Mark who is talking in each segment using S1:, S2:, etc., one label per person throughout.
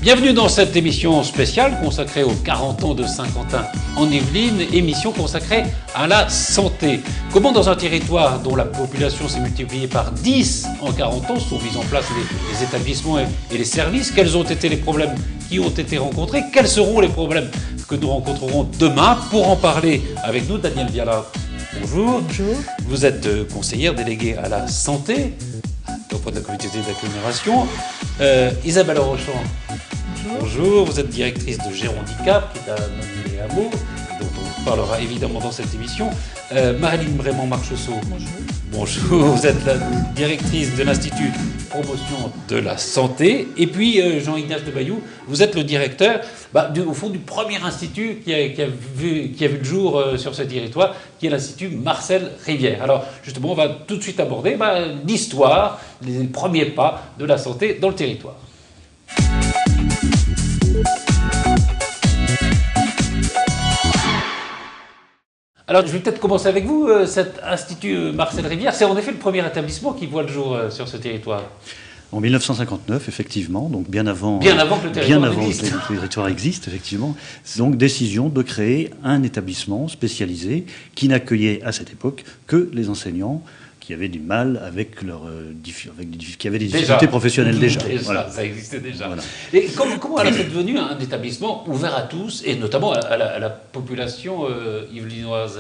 S1: Bienvenue dans cette émission spéciale consacrée aux 40 ans de Saint-Quentin en Yvelines, émission consacrée à la santé. Comment dans un territoire dont la population s'est multipliée par 10 en 40 ans sont mis en place les établissements et les services? Quels ont été les problèmes qui ont été rencontrés? Quels seront les problèmes que nous rencontrerons demain? Pour en parler avec nous, Danielle Viala. Bonjour.
S2: Bonjour.
S1: Vous êtes conseillère déléguée à la santé auprès de la communauté d'agglomération. Isabelle Rochon. Bonjour, vous êtes directrice de Gérondicap, qui est à Nogny-les-Hameaux, dont on parlera évidemment dans cette émission. Marilyn Brément-Marcheseau.
S2: Bonjour.
S1: Bonjour, vous êtes la directrice de l'Institut Promotion de la Santé. Et puis Jean-Ignace Debayou, vous êtes le directeur, au fond, du premier institut qui a vu le jour sur ce territoire, qui est l'Institut Marcel Rivière. Alors, justement, on va tout de suite aborder l'histoire, les premiers pas de la santé dans le territoire. Alors, je vais peut-être commencer avec vous. Cet Institut Marcel Rivière, c'est en effet le premier établissement qui voit le jour sur ce territoire.
S3: En 1959, effectivement, donc bien avant
S1: que le
S3: territoire existe, effectivement. Donc, décision de créer un établissement spécialisé qui n'accueillait à cette époque que les enseignants qui avaient du mal avec qui avaient des difficultés professionnelles déjà.
S1: Voilà. Ça existait déjà. Voilà. Et comment alors c'est devenu un établissement ouvert à tous, et notamment à la population yvelinoise?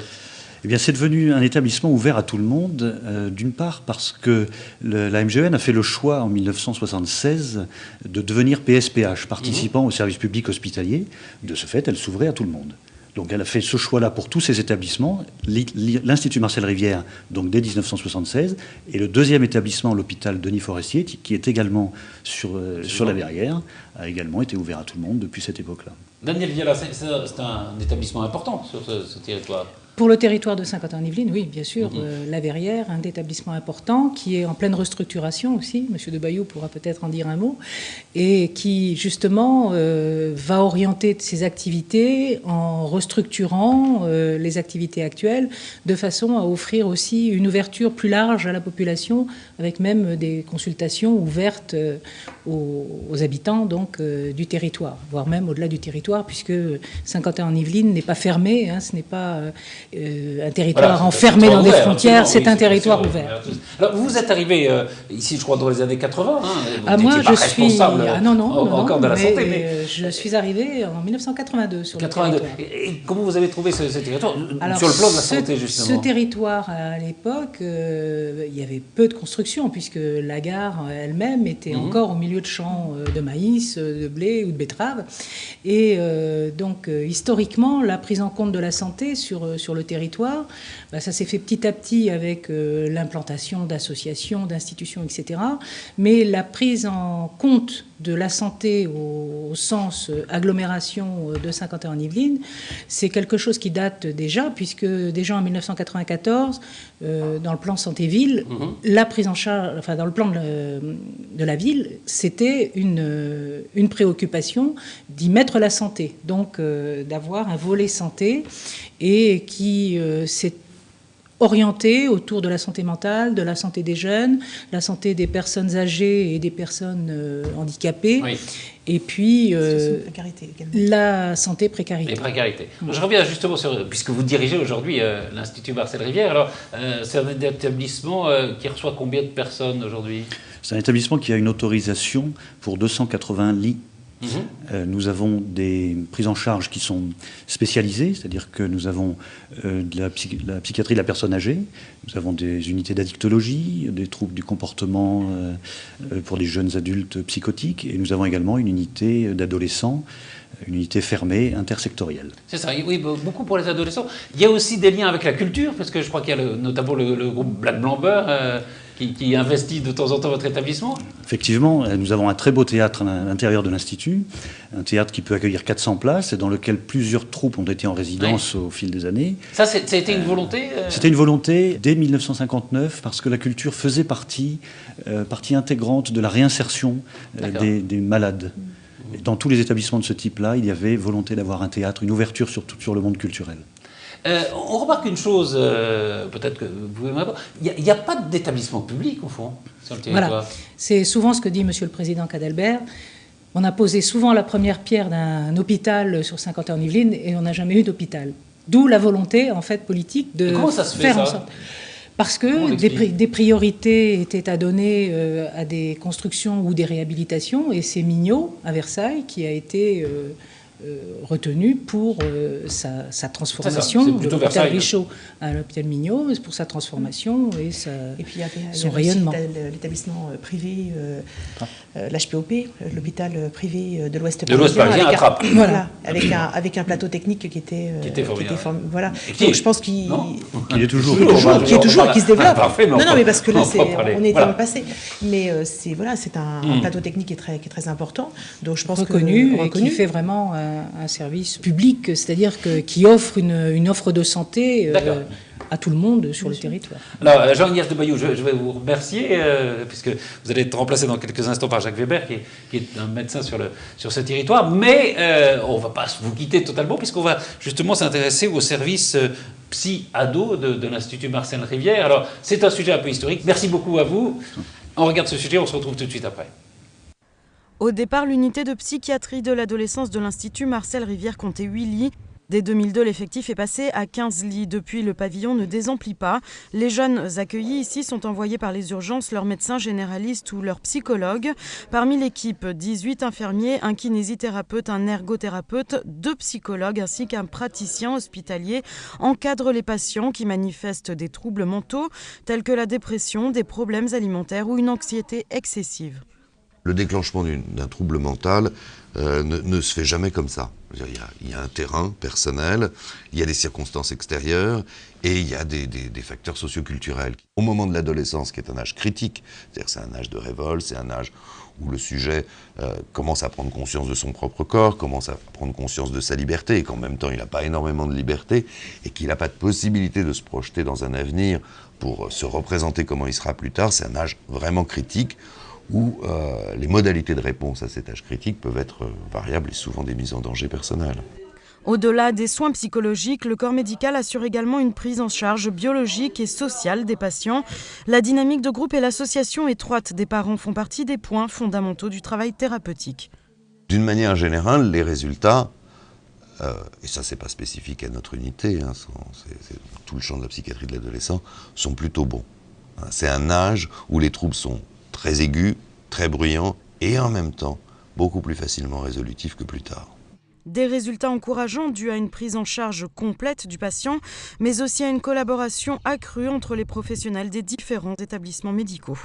S3: Eh bien, c'est devenu un établissement ouvert à tout le monde, d'une part parce que la MGN a fait le choix en 1976 de devenir PSPH, participant au service public hospitalier. De ce fait, elle s'ouvrait à tout le monde. Donc elle a fait ce choix-là pour tous ces établissements. L'Institut Marcel Rivière, donc dès 1976, et le deuxième établissement, l'hôpital Denis Forestier, qui est également sur la Verrière, a également été ouvert à tout le monde depuis cette époque-là.
S1: Danielle Viala, c'est un établissement important sur ce territoire.
S2: Pour le territoire de Saint-Quentin-en-Yvelines, oui, bien sûr, la Verrière, un établissement important qui est en pleine restructuration aussi, Monsieur Debayou pourra peut-être en dire un mot, et qui justement va orienter ses activités en restructurant les activités actuelles de façon à offrir aussi une ouverture plus large à la population, avec même des consultations ouvertes aux habitants donc, du territoire, voire même au-delà du territoire, puisque Saint-Quentin-en-Yvelines n'est pas fermé, ce n'est pas un territoire enfermé dans des frontières, c'est un territoire ouvert.
S1: Alors, vous êtes arrivé ici, je crois, dans les années 80.
S2: Moi, je suis
S1: responsable
S2: encore
S1: de la santé. Mais
S2: je suis arrivé en 1982 sur le territoire.
S1: Et comment vous avez trouvé ce territoire sur le plan de la santé, justement?
S2: Ce territoire, à l'époque, il y avait peu de construction, puisque la gare elle-même était encore au milieu de champs de maïs, de blé ou de betterave. Et donc, historiquement, la prise en compte de la santé sur le territoire, ça s'est fait petit à petit avec l'implantation d'associations, d'institutions, etc. Mais la prise en compte de la santé au sens agglomération de Saint-Quentin-en-Yvelines, c'est quelque chose qui date déjà, puisque déjà en 1994, dans le plan santé-ville, la prise en charge, dans le plan de la ville, c'était une préoccupation d'y mettre la santé, donc d'avoir un volet santé, et qui s'est orienté autour de la santé mentale, de la santé des jeunes, la santé des personnes âgées et des personnes handicapées, et puis la santé précarité.
S1: Les précarités. Je reviens justement puisque vous dirigez aujourd'hui l'Institut Marcel Rivière, alors c'est un établissement qui reçoit combien de personnes aujourd'hui?
S3: C'est un établissement qui a une autorisation pour 280 lits. Nous avons des prises en charge qui sont spécialisées, c'est-à-dire que nous avons de la psychiatrie de la personne âgée, nous avons des unités d'addictologie, des troubles du comportement pour les jeunes adultes psychotiques, et nous avons également une unité d'adolescents, une unité fermée intersectorielle.
S1: C'est ça, oui, beaucoup pour les adolescents. Il y a aussi des liens avec la culture, parce que je crois qu'il y a notamment le groupe Black Blanc Beurre qui investit de temps en temps votre établissement.
S3: Effectivement, nous avons un très beau théâtre à l'intérieur de l'Institut, un théâtre qui peut accueillir 400 places et dans lequel plusieurs troupes ont été en résidence au fil des années.
S1: Ça a été une volonté
S3: C'était une volonté dès 1959, parce que la culture faisait partie intégrante de la réinsertion des malades. Et dans tous les établissements de ce type-là, il y avait volonté d'avoir un théâtre, une ouverture sur le monde culturel.
S1: On remarque une chose, peut-être que vous pouvez m'apprendre, il n'y a pas d'établissement public, au fond, sur le territoire.
S2: Voilà. C'est souvent ce que dit Monsieur le Président Cadalbert. On a posé souvent la première pierre d'un hôpital sur Saint-Quentin-en-Yvelines et on n'a jamais eu d'hôpital. D'où la volonté, en fait, politique de faire en sorte. Parce que des priorités étaient à donner à des constructions ou des réhabilitations, et c'est Mignot, à Versailles, qui a été retenu pour sa transformation, de l'hôpital Richaud à l'hôpital Mignot, pour sa transformation et
S4: puis
S2: son rayonnement.
S4: L'établissement privé, l'HPOP, l'hôpital privé de l'Ouest
S1: parisien,
S4: voilà, avec un plateau technique qui était formidable. Voilà. Donc je pense qu'il
S3: est toujours,
S4: qui se développe.
S1: Parfait,
S4: non, mais parce que là, on est dans le passé. Mais c'est un plateau technique qui est très important. Donc je pense
S2: reconnu et qui fait vraiment un service public, c'est-à-dire qui offre une offre de santé à tout le monde sur le territoire.
S1: Alors, Jean-Ignace de Baillou, je vais vous remercier, puisque vous allez être remplacé dans quelques instants par Jacques Weber, qui est un médecin sur ce territoire, mais on ne va pas vous quitter totalement, puisqu'on va justement s'intéresser au service psy-ado de l'Institut Marcel Rivière. Alors, c'est un sujet un peu historique. Merci beaucoup à vous. On regarde ce sujet, on se retrouve tout de suite après.
S5: Au départ, l'unité de psychiatrie de l'adolescence de l'Institut Marcel Rivière comptait 8 lits. Dès 2002, l'effectif est passé à 15 lits. Depuis, le pavillon ne désemplit pas. Les jeunes accueillis ici sont envoyés par les urgences, leurs médecins généralistes ou leurs psychologues. Parmi l'équipe, 18 infirmiers, un kinésithérapeute, un ergothérapeute, 2 psychologues ainsi qu'un praticien hospitalier encadrent les patients qui manifestent des troubles mentaux tels que la dépression, des problèmes alimentaires ou une anxiété excessive.
S6: Le déclenchement d'un trouble mental ne se fait jamais comme ça. Il y a un terrain personnel, il y a des circonstances extérieures et il y a des facteurs socioculturels. Au moment de l'adolescence, qui est un âge critique, c'est-à-dire c'est un âge de révolte, c'est un âge où le sujet commence à prendre conscience de son propre corps, commence à prendre conscience de sa liberté et qu'en même temps il n'a pas énormément de liberté et qu'il n'a pas de possibilité de se projeter dans un avenir pour se représenter comment il sera plus tard, c'est un âge vraiment critique où les modalités de réponse à cet âge critique peuvent être variables et souvent des mises en danger personnelles.
S5: Au-delà des soins psychologiques, le corps médical assure également une prise en charge biologique et sociale des patients. La dynamique de groupe et l'association étroite des parents font partie des points fondamentaux du travail thérapeutique.
S6: D'une manière générale, les résultats, et ça c'est pas spécifique à notre unité, c'est tout le champ de la psychiatrie de l'adolescent, sont plutôt bons. C'est un âge où les troubles sont très aigus, très bruyants et en même temps beaucoup plus facilement résolutifs que plus tard.
S5: Des résultats encourageants dus à une prise en charge complète du patient, mais aussi à une collaboration accrue entre les professionnels des différents établissements médicaux.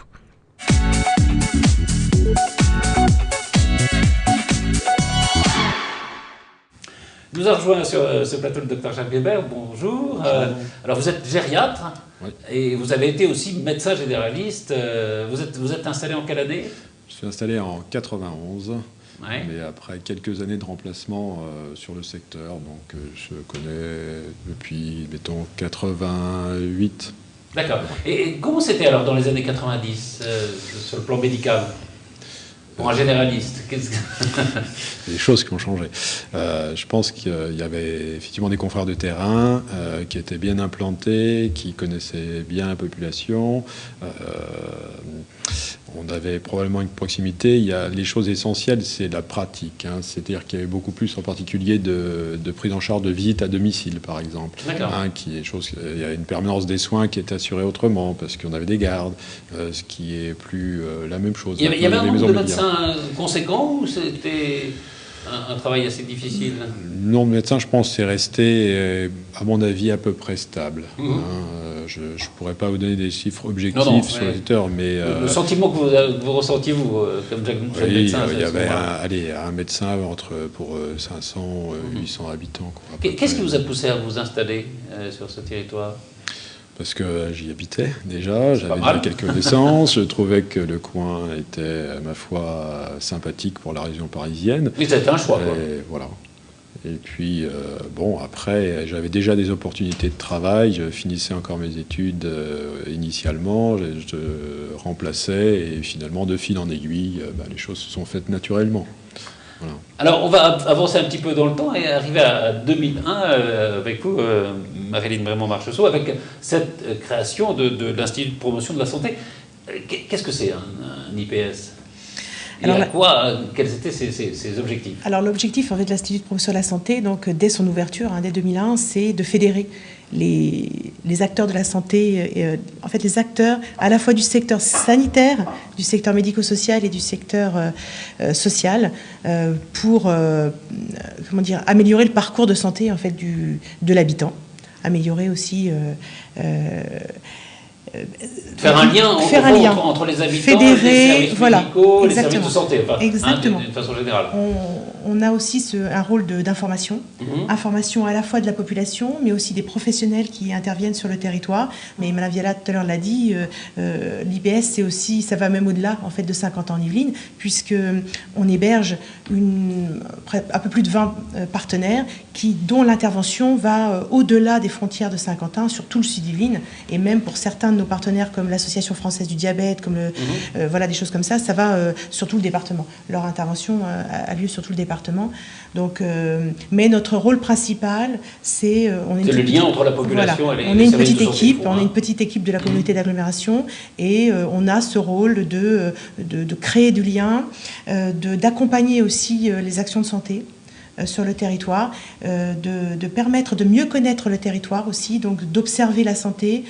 S1: Nous a rejoint sur ce plateau le docteur Jacques Weber. Bonjour. Alors vous êtes gériatre, oui, et vous avez été aussi médecin généraliste. Vous êtes installé en quelle année?
S7: Je suis installé en 91,
S1: ouais,
S7: mais après quelques années de remplacement sur le secteur. Donc je connais depuis, mettons, 88.
S1: D'accord. Et comment c'était alors dans les années 90 sur le plan médical? Pour un généraliste,
S7: des choses qui ont changé. Je pense qu'il y avait effectivement des confrères de terrain qui étaient bien implantés, qui connaissaient bien la population. On avait probablement une proximité. Il y a les choses essentielles, c'est la pratique. C'est-à-dire qu'il y avait beaucoup plus, en particulier, de prise en charge de visite à domicile, par exemple. Il y a une permanence des soins qui est assurée autrement, parce qu'on avait des gardes, ce qui est plus la même chose.
S1: Il y avait un nombre de médecins conséquent ou c'était un travail assez difficile?
S7: Le nombre de médecins, je pense, c'est resté, à mon avis, à peu près stable. Je ne pourrais pas vous donner des chiffres objectifs sur le secteur, mais...
S1: le sentiment que vous ressentiez, vous, comme jeune médecin?
S7: Il y avait un médecin pour 500, 800 habitants.
S1: Qu'est-ce qui vous a poussé à vous installer sur ce territoire?
S7: Parce que j'y habitais déjà, j'avais déjà quelques connaissances, je trouvais que le coin était, ma foi, sympathique pour la région parisienne.
S1: Oui, c'était un choix, quoi.
S7: Voilà. Et puis, après, j'avais déjà des opportunités de travail, je finissais encore mes études initialement, je remplaçais, et finalement, de fil en aiguille, les choses se sont faites naturellement. Voilà.
S1: Alors, on va avancer un petit peu dans le temps et arriver à 2001 avec vous, Marilyn Brémond-Marchessault, avec cette création de l'Institut de promotion de la santé. Qu'est-ce que c'est un IPS ? Quels étaient ces objectifs?
S4: Alors l'objectif en fait de l'Institut de promotion de la santé, donc dès son ouverture, dès 2001, c'est de fédérer les acteurs de la santé, en fait les acteurs à la fois du secteur sanitaire, du secteur médico-social et du secteur social, pour améliorer le parcours de santé en fait de l'habitant, améliorer aussi
S1: faire un lien entre les habitants,
S4: fédérer,
S1: les services médicaux, les services de santé,
S4: exactement.
S1: De façon générale.
S4: On a aussi un rôle d'information, information à la fois de la population, mais aussi des professionnels qui interviennent sur le territoire. Mais Mme Viala tout à l'heure l'a dit, l'IPS, c'est aussi, ça va même au-delà en fait de 50 ans en Yvelines, puisque on héberge un peu plus de 20 partenaires dont l'intervention va au-delà des frontières de Saint-Quentin, sur tout le sud d'Yvelines, et même pour certains de nos partenaires comme l'Association française du diabète, comme des choses comme ça va sur tout le département. Leur intervention a lieu sur tout le département. Donc, mais notre rôle principal, c'est
S1: le lien entre la population et les
S4: on est une petite équipe, on est une petite équipe de la communauté d'agglomération, et on a ce rôle de créer du lien, d'accompagner aussi les actions de santé sur le territoire, de permettre de mieux connaître le territoire aussi, donc d'observer la santé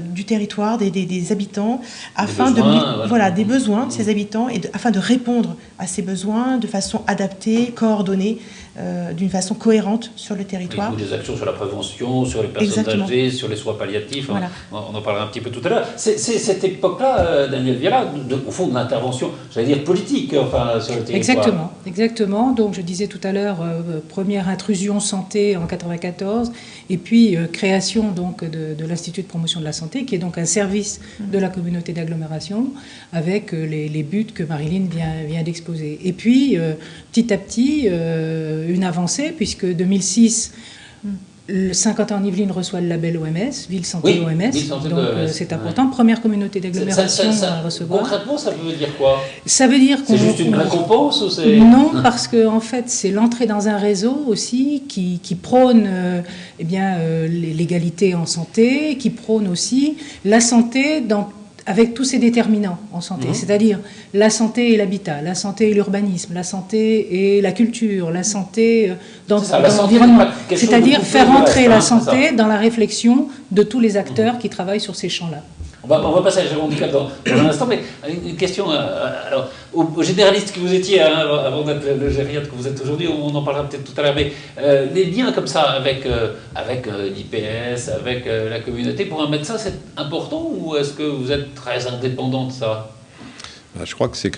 S4: du territoire, des habitants, afin des besoins de ces habitants, et afin de répondre à ces besoins de façon adaptée, coordonnée, d'une façon cohérente sur le territoire.
S1: Des actions sur la prévention, sur les personnes âgées, sur les soins palliatifs, voilà. On en parlera un petit peu tout à l'heure. C'est cette époque-là, Daniel Viala, au fond de l'intervention, j'allais dire politique, sur le territoire.
S2: Exactement. Donc je disais tout à l'heure, première intrusion santé en 1994, et puis création donc de l'Institut de promotion de la santé, qui est donc un service de la communauté d'agglomération, avec les buts que Marilyn vient d'exposer. Et puis, petit à petit, une avancée, puisque 2006, le Saint-Quentin-en-Yvelines reçoit le label OMS, Ville Santé OMS, donc c'est important. Première communauté d'agglomération à recevoir.
S1: Concrètement, ça veut dire quoi?
S2: Ça veut dire
S1: c'est juste une récompense ou c'est...
S2: Non, parce que en fait, c'est l'entrée dans un réseau aussi qui prône l'égalité en santé, qui prône aussi la santé avec tous ses déterminants en santé, c'est-à-dire la santé et l'habitat, la santé et l'urbanisme, la santé et la culture, la santé dans l'environnement. C'est-à-dire faire entrer la santé dans la réflexion de tous les acteurs qui travaillent sur ces champs-là.
S1: On va passer à Jérôme Handicap dans un instant, mais une question alors, au généraliste que vous étiez avant d'être le gériatre que vous êtes aujourd'hui, on en parlera peut-être tout à l'heure, mais les liens comme ça avec l'IPS, avec la communauté, pour un médecin, c'est important, ou est-ce que vous êtes très indépendant de ça?
S7: Je crois que c'est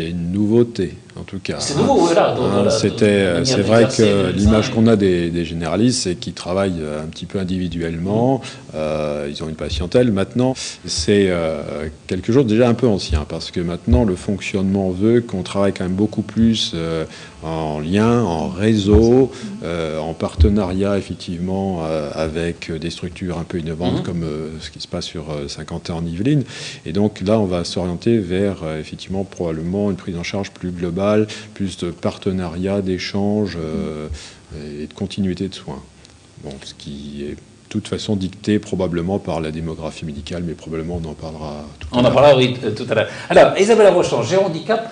S7: une nouveauté, en tout cas.
S1: C'est nouveau, voilà.
S7: C'est vrai que l'image qu'on a des généralistes, c'est qu'ils travaillent un petit peu individuellement, ils ont une patientèle. Maintenant, c'est quelque chose déjà un peu ancien, parce que maintenant, le fonctionnement veut qu'on travaille quand même beaucoup plus en lien, en réseau, en partenariat, effectivement, avec des structures un peu innovantes, comme ce qui se passe sur Saint-Quentin-en-Yvelines. Et donc là, on va s'orienter vers effectivement probablement une prise en charge plus globale, plus de partenariat, d'échange et de continuité de soins. Bon, ce qui est de toute façon dicté probablement par la démographie médicale, mais probablement on en parlera tout à l'heure.
S1: On en parlera, oui, tout à l'heure. Alors, Isabelle Rochon, J'ai handicap,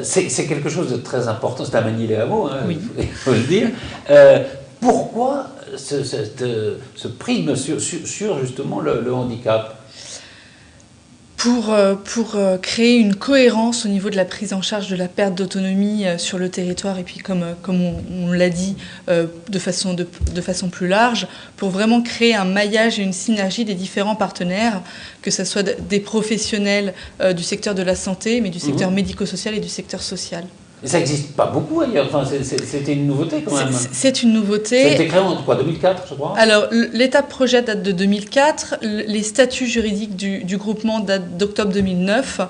S1: c'est quelque chose de très important, c'est un manier les hameaux, il faut le dire. Pourquoi ce prime sur justement le handicap ?
S8: Pour créer une cohérence au niveau de la prise en charge de la perte d'autonomie sur le territoire, et puis comme on l'a dit de façon plus large, pour vraiment créer un maillage et une synergie des différents partenaires, que ce soit des professionnels du secteur de la santé, mais du secteur médico-social et du secteur social.
S1: Et ça n'existe pas beaucoup ailleurs, enfin, c'était une nouveauté quand même.
S8: C'est une nouveauté.
S1: Ça a été créé en 2004, je crois.
S8: Alors, l'étape projet date de 2004, les statuts juridiques du groupement datent d'octobre 2009.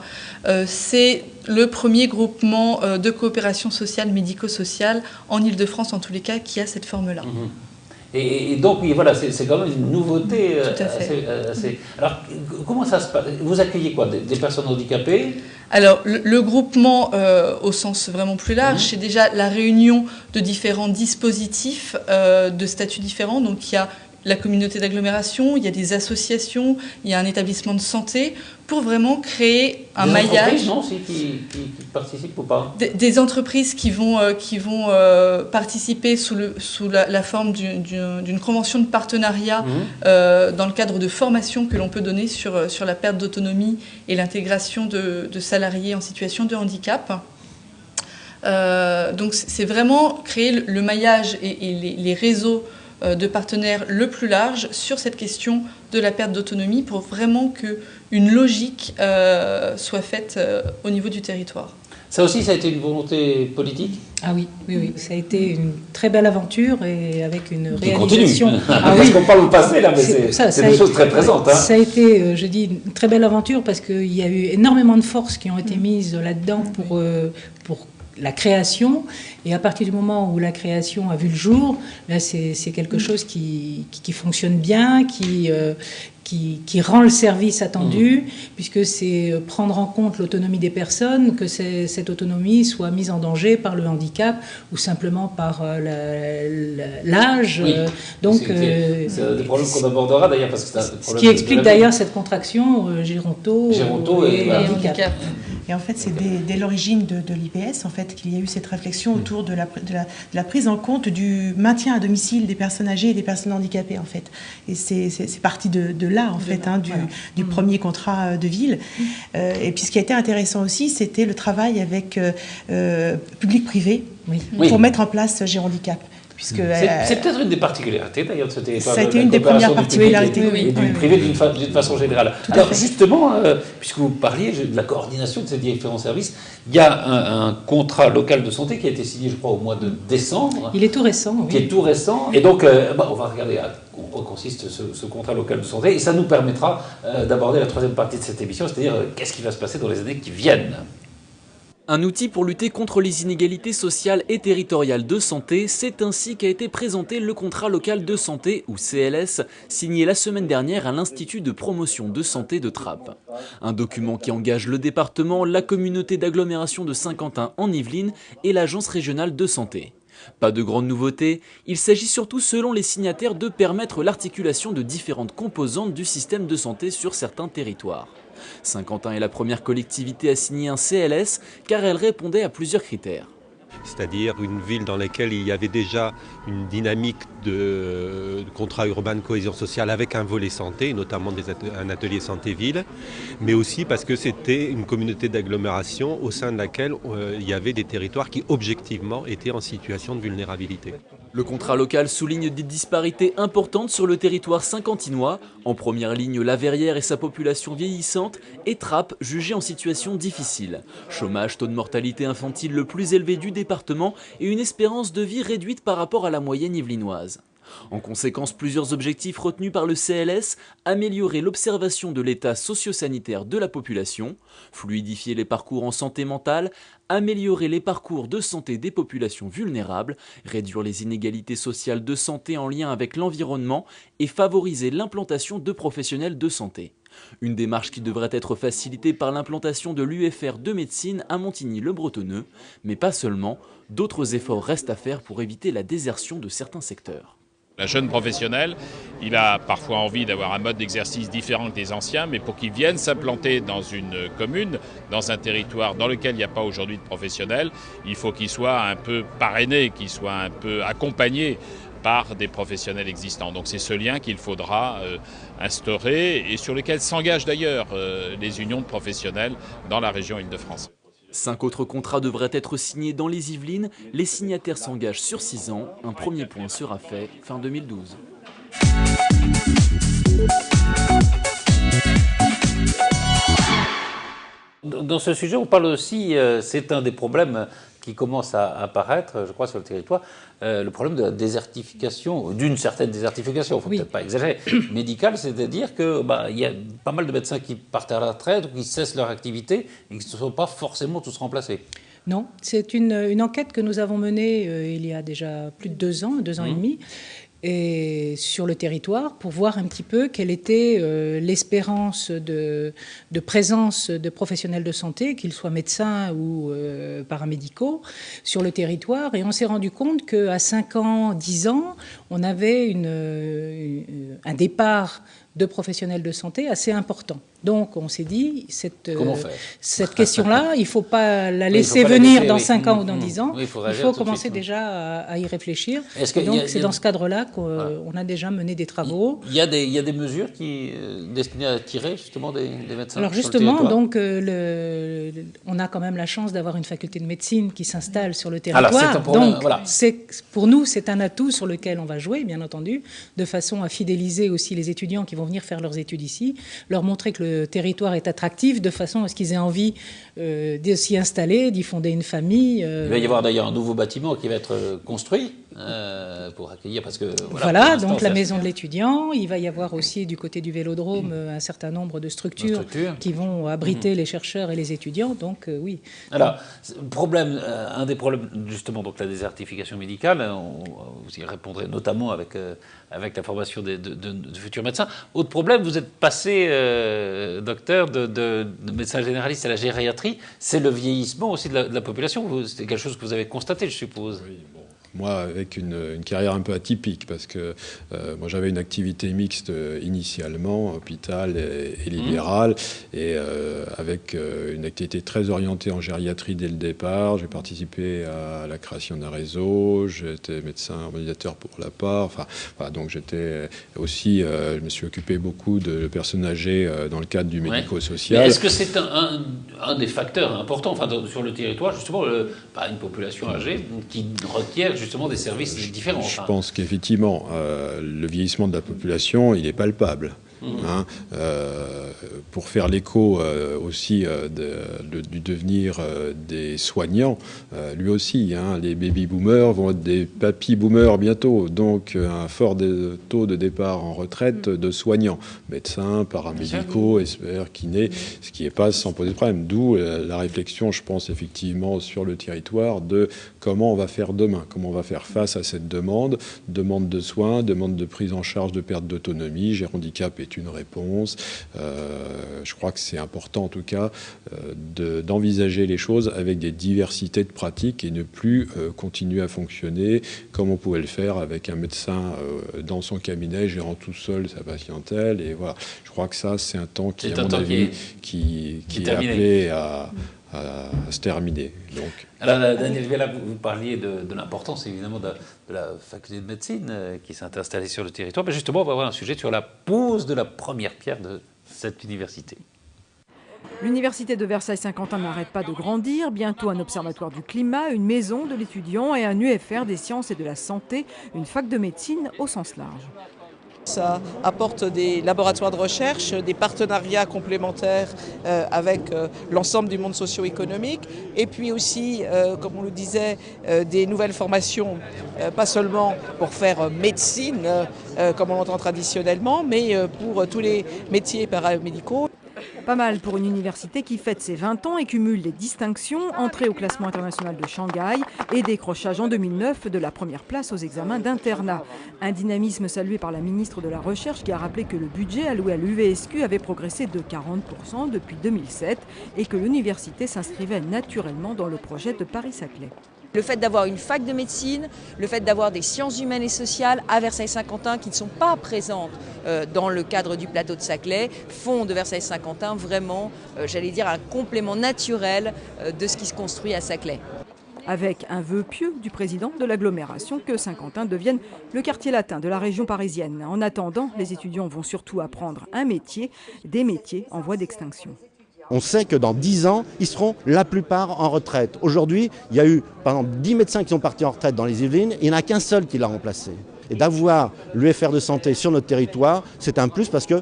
S8: C'est le premier groupement de coopération sociale, médico-sociale, en Ile-de-France en tous les cas, qui a cette forme-là.
S1: Et donc, oui, voilà, c'est quand même une nouveauté.
S8: Tout à fait.
S1: Alors, comment ça se passe? Vous accueillez quoi? Des personnes handicapées?
S8: Alors, le groupement, au sens vraiment plus large, c'est déjà la réunion de différents dispositifs de statuts différents. Donc, il y a la communauté d'agglomération, il y a des associations, il y a un établissement de santé pour vraiment créer un maillage.
S1: Des entreprises, non, qui participent ou pas?
S8: Des entreprises qui vont participer sous la forme d'une convention de partenariat dans le cadre de formations que l'on peut donner sur la perte d'autonomie et l'intégration de salariés en situation de handicap. Donc c'est vraiment créer le maillage et les réseaux de partenaires le plus large sur cette question de la perte d'autonomie pour vraiment qu'une logique soit faite au niveau du territoire.
S1: Ça aussi, ça a été une volonté politique?
S2: Ah oui, ça a été une très belle aventure et avec une
S1: qui
S2: réalisation.
S1: Continue. Parce qu'on parle au passé là, mais c'est des choses très présentes. Hein.
S2: Ça a été, je dis, une très belle aventure parce qu'il y a eu énormément de forces qui ont été mises là-dedans pour la création, et à partir du moment où la création a vu le jour, là c'est quelque chose qui fonctionne bien, qui rend le service attendu, puisque c'est prendre en compte l'autonomie des personnes, que cette autonomie soit mise en danger par le handicap ou simplement par l'âge.
S1: Oui.
S2: Donc
S1: c'est des problèmes qu'on abordera d'ailleurs, parce que c'est un problème.
S2: Ce qui explique d'ailleurs cette contraction Géronto et handicap.
S4: Et en fait, c'est dès l'origine de l'IPS en fait, qu'il y a eu cette réflexion autour de la prise en compte du maintien à domicile des personnes âgées et des personnes handicapées. En fait. Et c'est parti de là, en fait, du premier contrat de ville. Et puis ce qui a été intéressant aussi, c'était le travail avec public-privé pour mettre en place Gérondicap.
S1: C'est peut-être une des particularités d'ailleurs de ce territoire.
S4: Ça a été une des premières particularités
S1: et du privé d'une façon générale. Alors justement, puisque vous parliez de la coordination de ces différents services, il y a un contrat local de santé qui a été signé, je crois, au mois de décembre.
S2: Il est tout récent.
S1: Qui est tout récent. Et donc, on va regarder en quoi consiste ce contrat local de santé. Et ça nous permettra d'aborder la troisième partie de cette émission, c'est-à-dire qu'est-ce qui va se passer dans les années qui viennent.
S9: Un outil pour lutter contre les inégalités sociales et territoriales de santé, c'est ainsi qu'a été présenté le contrat local de santé, ou CLS, signé la semaine dernière à l'Institut de promotion de santé de Trappes. Un document qui engage le département, la communauté d'agglomération de Saint-Quentin en Yvelines et l'agence régionale de santé. Pas de grande nouveauté, il s'agit surtout selon les signataires de permettre l'articulation de différentes composantes du système de santé sur certains territoires. Saint-Quentin est la première collectivité à signer un CLS car elle répondait à plusieurs critères.
S10: C'est-à-dire une ville dans laquelle il y avait déjà une dynamique de contrat urbain de cohésion sociale avec un volet santé, notamment un atelier santé-ville, mais aussi parce que c'était une communauté d'agglomération au sein de laquelle il y avait des territoires qui objectivement étaient en situation de vulnérabilité.
S9: Le contrat local souligne des disparités importantes sur le territoire saint-quentinois. En première ligne, la Verrière et sa population vieillissante, et Trappes jugée en situation difficile. Chômage, taux de mortalité infantile le plus élevé du département et une espérance de vie réduite par rapport à la moyenne yvelinoise. En conséquence, plusieurs objectifs retenus par le CLS, améliorer l'observation de l'état socio-sanitaire de la population, fluidifier les parcours en santé mentale, améliorer les parcours de santé des populations vulnérables, réduire les inégalités sociales de santé en lien avec l'environnement et favoriser l'implantation de professionnels de santé. Une démarche qui devrait être facilitée par l'implantation de l'UFR de médecine à Montigny-le-Bretonneux, mais pas seulement, d'autres efforts restent à faire pour éviter la désertion de certains secteurs.
S11: Un jeune professionnel, il a parfois envie d'avoir un mode d'exercice différent que des anciens, mais pour qu'il vienne s'implanter dans une commune, dans un territoire dans lequel il n'y a pas aujourd'hui de professionnels, il faut qu'il soit un peu parrainé, qu'il soit un peu accompagné par des professionnels existants. Donc c'est ce lien qu'il faudra instaurer et sur lequel s'engagent d'ailleurs les unions de professionnels dans la région Île-de-France.
S9: 5 autres contrats devraient être signés dans les Yvelines. Les signataires s'engagent sur 6 ans. Un premier point sera fait fin 2012.
S1: Dans ce sujet, on parle aussi, c'est un des problèmes qui commence à apparaître, je crois, sur le territoire, le problème de la désertification, d'une certaine désertification, il ne faut peut-être pas exagérer, médicale, c'est-à-dire qu'il y a pas mal de médecins qui partent à la retraite ou qui cessent leur activité et qui ne sont pas forcément tous remplacés.
S2: Non, c'est une enquête que nous avons menée il y a déjà plus de 2 ans, 2 ans et demi, et sur le territoire pour voir un petit peu quelle était l'espérance de présence de professionnels de santé, qu'ils soient médecins ou paramédicaux, sur le territoire. Et on s'est rendu compte qu'à 5 ans, 10 ans, on avait un départ de professionnels de santé assez important. Donc on s'est dit, cette question-là, il ne faut pas la laisser venir dans 5 ans ou dans 10 ans. Il faut commencer déjà à y réfléchir. Et donc c'est dans ce cadre-là qu'on a déjà mené des travaux.
S1: Il y a des mesures destinées à attirer justement des médecins.
S2: Alors justement, donc, on a quand même la chance d'avoir une faculté de médecine qui s'installe sur le territoire. Donc pour nous, c'est un atout sur lequel on va jouer, bien entendu, de façon à fidéliser aussi les étudiants qui vont venir faire leurs études ici, leur montrer que le territoire est attractif de façon à ce qu'ils aient envie de s'y installer, d'y fonder une famille.
S1: Il va y avoir d'ailleurs un nouveau bâtiment qui va être construit pour accueillir, parce que
S2: voilà donc la maison de l'étudiant. Il va y avoir aussi du côté du Vélodrome un certain nombre de structures qui vont abriter les chercheurs et les étudiants. Donc oui.
S1: Alors un des problèmes justement, donc la désertification médicale, vous y répondrez notamment avec la formation de futurs médecins. Autre problème, vous êtes passé, docteur, de médecin généraliste à la gériatrie, c'est le vieillissement aussi de la population. C'est quelque chose que vous avez constaté, je suppose.
S7: Oui, bon. Moi, avec une carrière un peu atypique, parce que moi j'avais une activité mixte initialement, hôpital et libéral, et avec une activité très orientée en gériatrie dès le départ. J'ai participé à la création d'un réseau, j'étais médecin organisateur pour la part, donc j'étais aussi, je me suis occupé beaucoup de personnes âgées dans le cadre du médico-social.
S1: Est-ce que c'est un des facteurs importants sur le territoire, justement, une population âgée qui requiert justement des services différents?
S7: Je pense qu'effectivement, le vieillissement de la population, il est palpable. Pour faire l'écho aussi du devenir des soignants, lui aussi, les baby-boomers vont être des papy-boomers bientôt, donc un fort taux de départ en retraite de soignants, médecins, paramédicaux, experts, kinés, ce qui n'est pas sans poser de problème. D'où la réflexion, je pense, effectivement, sur le territoire de comment on va faire demain, comment on va faire face à cette demande de soins, demande de prise en charge de perte d'autonomie. Gérhandicap est une réponse. Je crois que c'est important, en tout cas, d'envisager les choses avec des diversités de pratiques et ne plus continuer à fonctionner comme on pouvait le faire avec un médecin dans son cabinet, gérant tout seul sa patientèle. Et voilà. Je crois que ça, c'est un temps qui, à mon avis, qui est appelé à se terminer. Donc.
S1: Alors, Daniel Viala, vous parliez de l'importance, évidemment, de la faculté de médecine qui s'est installée sur le territoire. Mais justement, on va avoir un sujet sur la pose de la première pierre de cette université.
S5: L'université de Versailles-Saint-Quentin n'arrête pas de grandir. Bientôt un observatoire du climat, une maison de l'étudiant et un UFR des sciences et de la santé, une fac de médecine au sens large.
S12: Ça apporte des laboratoires de recherche, des partenariats complémentaires avec l'ensemble du monde socio-économique et puis aussi, comme on le disait, des nouvelles formations, pas seulement pour faire médecine comme on l'entend traditionnellement, mais pour tous les métiers paramédicaux.
S5: Pas mal pour une université qui fête ses 20 ans et cumule des distinctions, entrée au classement international de Shanghai et décrochage en 2009 de la première place aux examens d'internat. Un dynamisme salué par la ministre de la Recherche qui a rappelé que le budget alloué à l'UVSQ avait progressé de 40% depuis 2007 et que l'université s'inscrivait naturellement dans le projet de Paris-Saclay.
S13: Le fait d'avoir une fac de médecine, le fait d'avoir des sciences humaines et sociales à Versailles-Saint-Quentin qui ne sont pas présentes dans le cadre du plateau de Saclay font de Versailles-Saint-Quentin vraiment, j'allais dire, un complément naturel de ce qui se construit à Saclay.
S5: Avec un vœu pieux du président de l'agglomération que Saint-Quentin devienne le quartier latin de la région parisienne. En attendant, les étudiants vont surtout apprendre un métier, des métiers en voie d'extinction.
S14: On sait que dans 10 ans, ils seront la plupart en retraite. Aujourd'hui, il y a eu, par exemple, 10 médecins qui sont partis en retraite dans les Yvelines, et il n'y en a qu'un seul qui l'a remplacé. Et d'avoir l'UFR de santé sur notre territoire, c'est un plus parce que,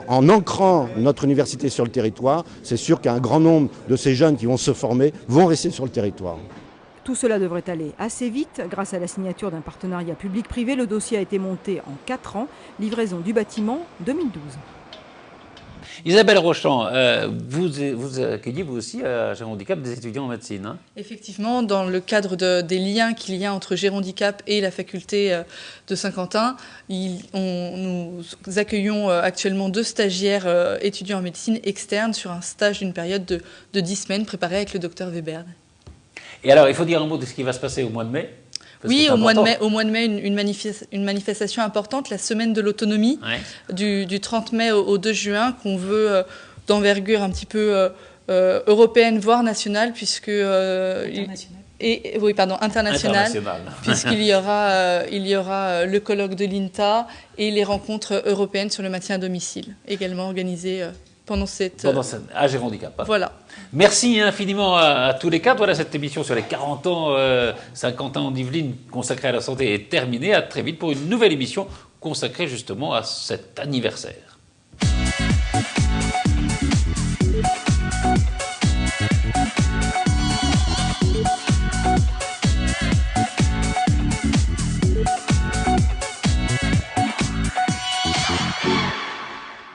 S14: en ancrant notre université sur le territoire, c'est sûr qu'un grand nombre de ces jeunes qui vont se former vont rester sur le territoire.
S5: Tout cela devrait aller assez vite. Grâce à la signature d'un partenariat public-privé, le dossier a été monté en 4 ans. Livraison du bâtiment 2012.
S1: Isabelle Rochant, vous accueillez vous aussi à Gérondicap des étudiants en médecine, hein?
S8: Effectivement, dans le cadre des liens qu'il y a entre Gérondicap et la faculté de Saint-Quentin, nous accueillons actuellement 2 stagiaires étudiants en médecine externes sur un stage d'une période de 10 semaines préparé avec le docteur Weber.
S1: Et alors, il faut dire un mot de ce qui va se passer au mois de mai?
S8: Oui, au mois de mai, une manifestation importante, la semaine de l'autonomie, du 30 mai au 2 juin, qu'on veut d'envergure un petit peu européenne, voire nationale, puisque... internationale. Puisqu'il y aura, le colloque de l'INTA et les rencontres européennes sur le maintien à domicile, également organisées pendant cette
S1: à Gérondicap.
S8: Voilà.
S1: Merci infiniment à tous les quatre. Voilà, cette émission sur les 40 ans, 50 ans d'Yvelines consacrée à la santé est terminée. À très vite pour une nouvelle émission consacrée justement à cet anniversaire.